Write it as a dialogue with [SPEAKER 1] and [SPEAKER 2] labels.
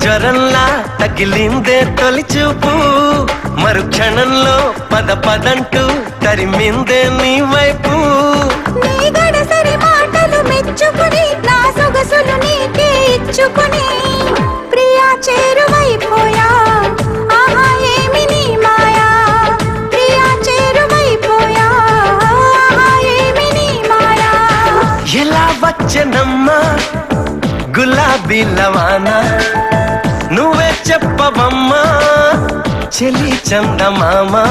[SPEAKER 1] జ్వరంలా తగిలిందే తొలి చూపు మరుక్షణంలో పద పదంటూ తరిమిందే నీ వైపు
[SPEAKER 2] నీ గడసరి మాటలు మెచ్చుకుని నా సొగసులు నీకే ఇచ్చుకుని ప్రియా చేరువైపోయా ఆహా ఏమి నీ మాయా ప్రియా చేరువైపోయా ఆహా ఏమి నీ మాయా
[SPEAKER 1] ఎలా వచ్చనమ్మా గులాబీ లవానా నువ్వే చెప్పవమ్మా చెలి చందమామా